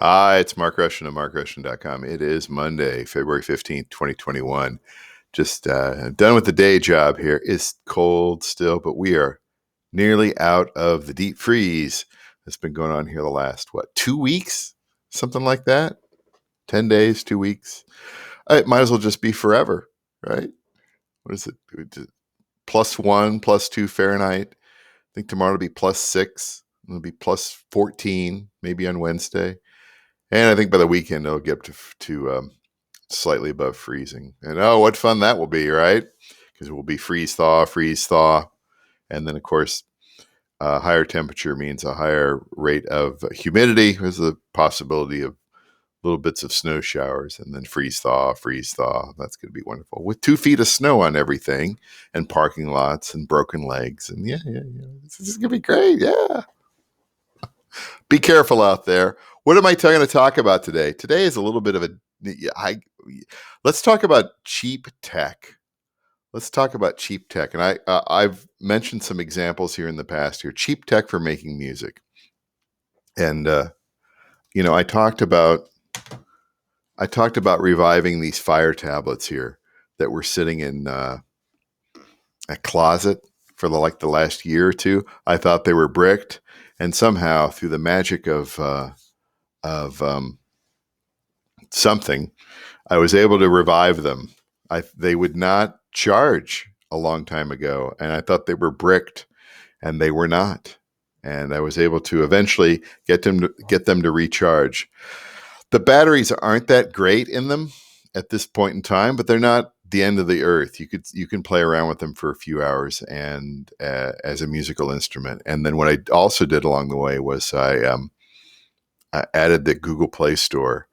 Hi, it's Mark Rushton of markrushton.com. It is Monday, February 15th, 2021. Just done with the day job here. It's cold still, but we are nearly out of the deep freeze that's been going on here the last, 2 weeks? Something like that? 10 days, 2 weeks? It might as well just be forever, right? What is it? +1, +2 Fahrenheit. I think tomorrow will be +6. It'll be +14, maybe on Wednesday. And I think by the weekend, it'll get up to slightly above freezing. And oh, what fun that will be, right? Because it will be freeze, thaw. And then, of course, higher temperature means a higher rate of humidity. There's the possibility of little bits of snow showers, and then freeze, thaw. That's going to be wonderful. With 2 feet of snow on everything, and parking lots, and broken legs. And yeah. This is going to be great. Yeah. Be careful out there. What am I going to talk about today? Today is a little bit of let's talk about cheap tech. And I've mentioned some examples here in the past here. Cheap tech for making music. And I talked about reviving these fire tablets here that were sitting in a closet for the last year or two. I thought they were bricked, and somehow through the magic of something, I was able to revive them. They would not charge a long time ago, and I thought they were bricked, and they were not. And I was able to eventually get them to recharge. The batteries aren't that great in them at this point in time, but they're not the end of the earth. You can play around with them for a few hours and as a musical instrument. And then what I also did along the way was I added the Google Play Store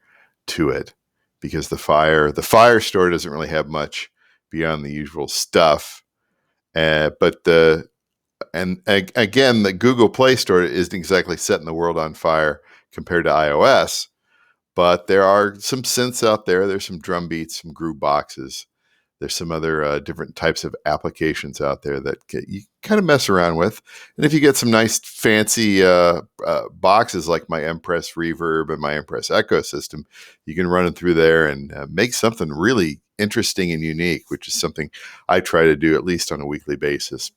to it, because the Fire Store doesn't really have much beyond the usual stuff. But the Google Play Store isn't exactly setting the world on fire compared to iOS. But there are some synths out there. There's some drum beats, some groove boxes. There's some other different types of applications out there that you kind of mess around with. And if you get some nice fancy boxes like my Empress Reverb and my Empress Echo system, you can run it through there and make something really interesting and unique, which is something I try to do at least on a weekly basis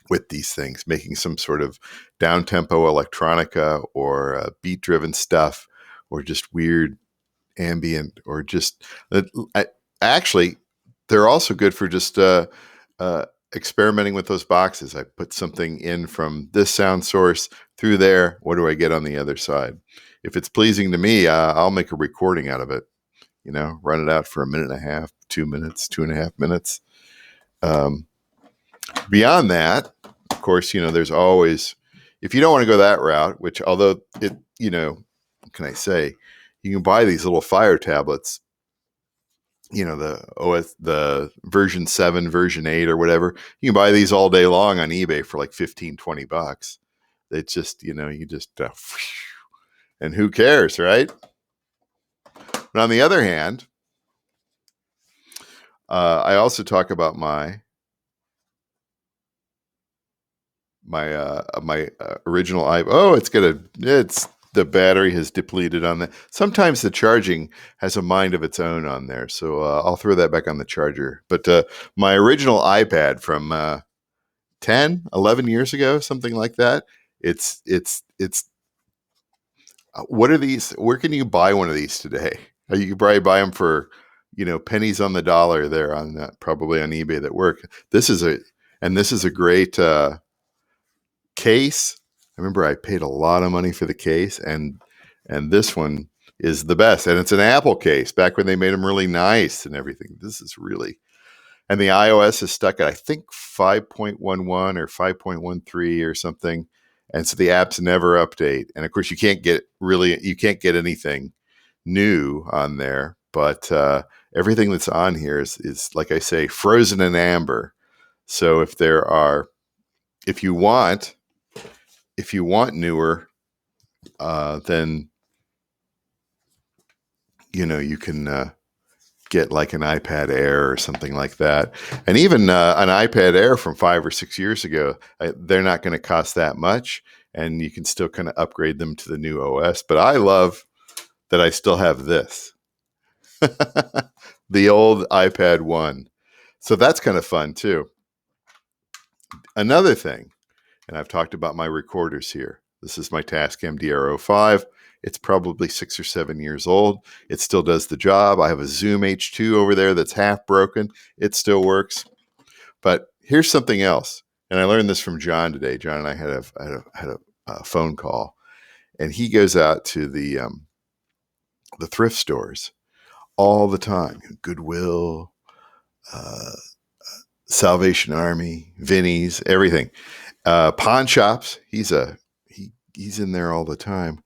with these things, making some sort of down-tempo electronica or beat-driven stuff, or just weird ambient, or just actually, they're also good for just experimenting with those boxes. I put something in from this sound source through there. What do I get on the other side? If it's pleasing to me, I'll make a recording out of it. Run it out for 1.5 minutes, 2 minutes, 2.5 minutes. Beyond that, of course, there's always, if you don't want to go that route, which although it, what can I say? You can buy these little fire tablets, the version 7, version 8 or whatever. You can buy these all day long on eBay for like $15-20. It's just, you just, and who cares, right? But on the other hand, I also talk about my original it's the battery has depleted on that. Sometimes the charging has a mind of its own on there, so I'll throw that back on the charger. But my original iPad from 10, 11 years ago, something like that, it's what are these? Where can you buy one of these today? You can probably buy them for pennies on the dollar there on that, probably on eBay, that work. This is a great case. I remember I paid a lot of money for the case, and this one is the best. And it's an Apple case, back when they made them really nice and everything. This is really, and the iOS is stuck at, I think, 5.11 or 5.13 or something. And so the apps never update. And of course, you can't get anything new on there. But everything that's on here is, like I say, frozen in amber. So if you want newer, then you can get like an iPad Air or something like that. And even an iPad Air from 5 or 6 years ago, they're not going to cost that much, and you can still kind of upgrade them to the new OS. But I love that I still have this. The old iPad 1. So that's kind of fun too. Another thing, and I've talked about my recorders here. This is my Tascam DR05. It's probably 6 or 7 years old. It still does the job. I have a Zoom H2 over there that's half broken. It still works. But here's something else. And I learned this from John today. John and I had a phone call. And he goes out to the thrift stores all the time. Goodwill, Salvation Army, Vinnie's, everything. Pawn shops. He's in there all the time.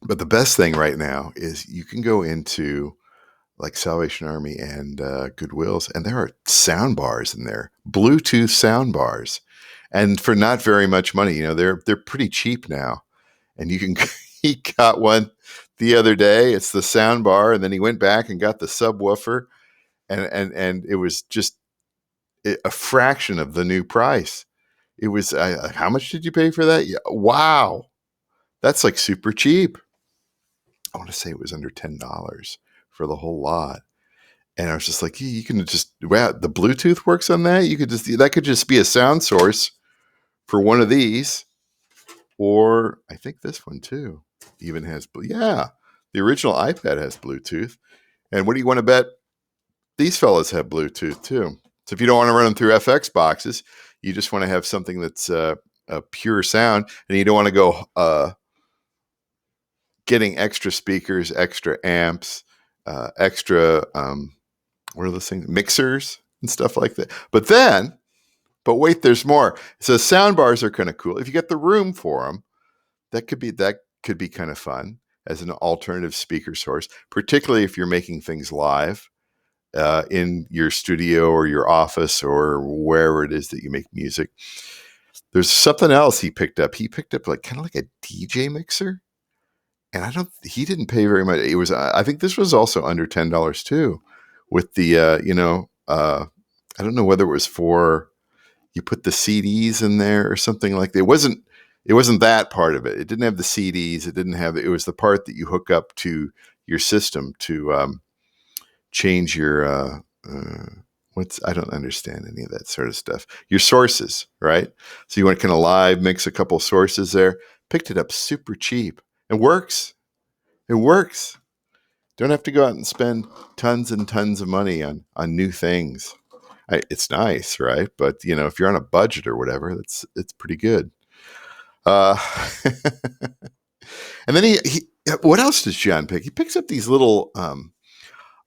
But the best thing right now is you can go into like Salvation Army and Goodwill's, and there are sound bars in there, Bluetooth sound bars, and for not very much money. They're pretty cheap now, and you can. He got one the other day. It's the sound bar, and then he went back and got the subwoofer, and it was just a fraction of the new price. It was how much did you pay for that? Yeah, wow, that's like super cheap. I want to say it was under $10 for the whole lot. And I was just like, you can just, wow, the Bluetooth works on that. That could just be a sound source for one of these. Or I think this one too even has, the original iPad has Bluetooth. And what do you want to bet? These fellas have Bluetooth too. So if you don't want to run them through FX boxes, you just want to have something that's a pure sound, and you don't want to go getting extra speakers, extra amps, extra, what are those things? Mixers and stuff like that. But wait, there's more. So sound bars are kind of cool. If you get the room for them, that could be kind of fun as an alternative speaker source, particularly if you're making things live in your studio or your office or wherever it is that you make music. There's something else he picked up. He picked up like kind of like a DJ mixer. And he didn't pay very much. It was, I think this was also under $10 too, with the, I don't know whether it was for, you put the CDs in there or something like that. It wasn't that part of it. It didn't have the CDs. It was the part that you hook up to your system to change your, I don't understand any of that sort of stuff. Your sources, right? So you want to kind of live mix a couple sources there. Picked it up super cheap. It works. It works. Don't have to go out and spend tons and tons of money on new things. It's nice, right? But if you're on a budget or whatever, it's pretty good. And then he what else does John pick? He picks up these little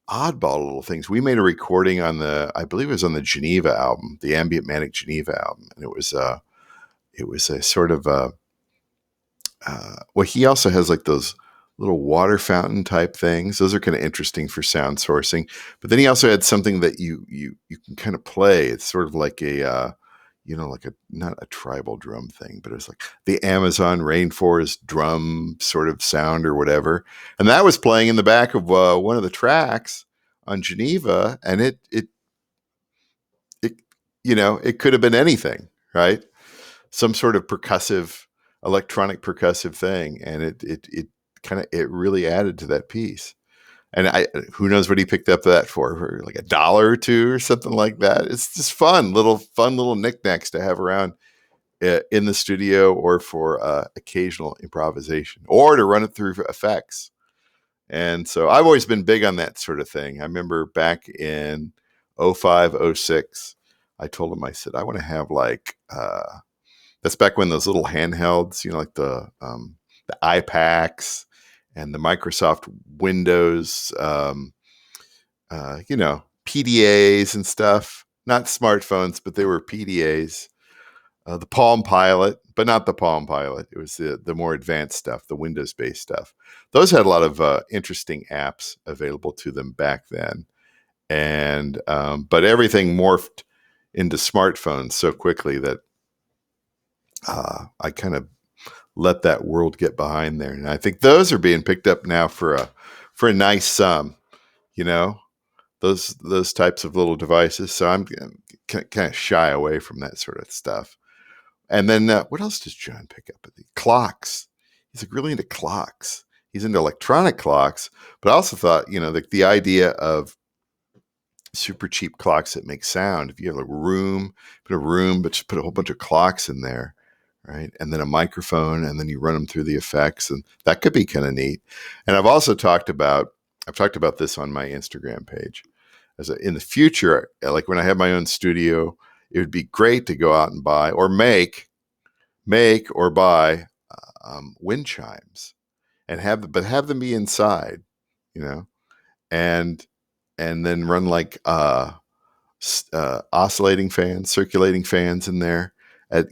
oddball little things. We made a recording on I believe it was on the Geneva album, the Ambient Manic Geneva album, and it was a sort of well, he also has like those little water fountain type things. Those are kind of interesting for sound sourcing. But then he also had something that you can kind of play. It's sort of like a like not a tribal drum thing, but it was like the Amazon rainforest drum sort of sound or whatever. And that was playing in the back of one of the tracks on Geneva, and it could have been anything, right? Some sort of electronic percussive thing, and it really added to that piece. And who knows what he picked up that for like $1 or $2 or something like that. It's just fun little knickknacks to have around in the studio, or for occasional improvisation, or to run it through effects. And so I've always been big on that sort of thing. I remember back in 05, 06, I told him, I said, I want to have like, that's back when those little handhelds, like the iPacs and the Microsoft Windows, PDAs and stuff, not smartphones, but they were PDAs, the Palm Pilot, but not the Palm Pilot. It was the more advanced stuff, the Windows-based stuff. Those had a lot of interesting apps available to them back then. And, but everything morphed into smartphones so quickly that I kind of let that world get behind there. And I think those are being picked up now for a nice sum, those types of little devices. So I'm kind of shy away from that sort of stuff. And then what else does John pick up? Clocks. He's like really into clocks. he's into electronic clocks, but I also thought, the idea of super cheap clocks that make sound. If you have put a room, but just put a whole bunch of clocks in there, right? And then a microphone, and then you run them through the effects, and that could be kind of neat. And I've talked about this on my Instagram page. In the future, like when I have my own studio, it would be great to go out and buy or make or buy wind chimes and have them be inside, you know, and then run like oscillating fans, circulating fans in there at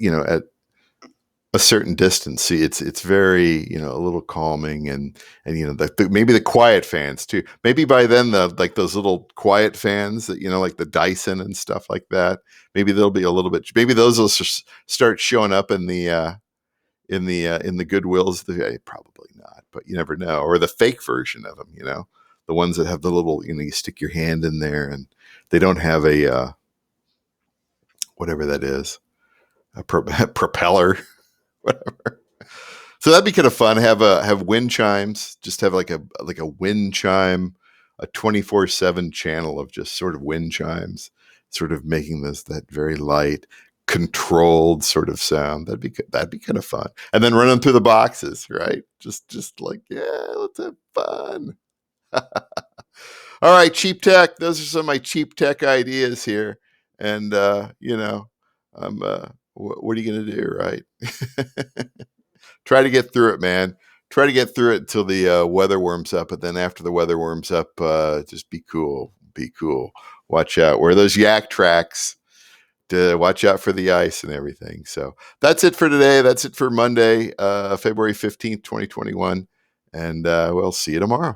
a certain distance. See, it's very, a little calming, and maybe the quiet fans too. Maybe by then like those little quiet fans that, like the Dyson and stuff like that. Maybe they'll be a little bit. Maybe those will start showing up in the Goodwills. Probably not, but you never know. Or the fake version of them, the ones that have the little, you stick your hand in there, and they don't have a whatever that is, a propeller, whatever. So that'd be kind of fun. Have wind chimes. Just have like a wind chime, a 24/7 channel of just sort of wind chimes, sort of making that very light, controlled sort of sound. That'd be kind of fun. And then run them through the boxes, right? Just like, yeah, let's have fun. All right, cheap tech. Those are some of my cheap tech ideas here. And I'm what are you gonna do, right? Try to get through it, man. Try to get through it until the weather warms up, but then after the weather warms up, just be cool. Be cool. Watch out. Wear those yak tracks to watch out for the ice and everything. So that's it for today. That's it for Monday, February 15th, 2021. And we'll see you tomorrow.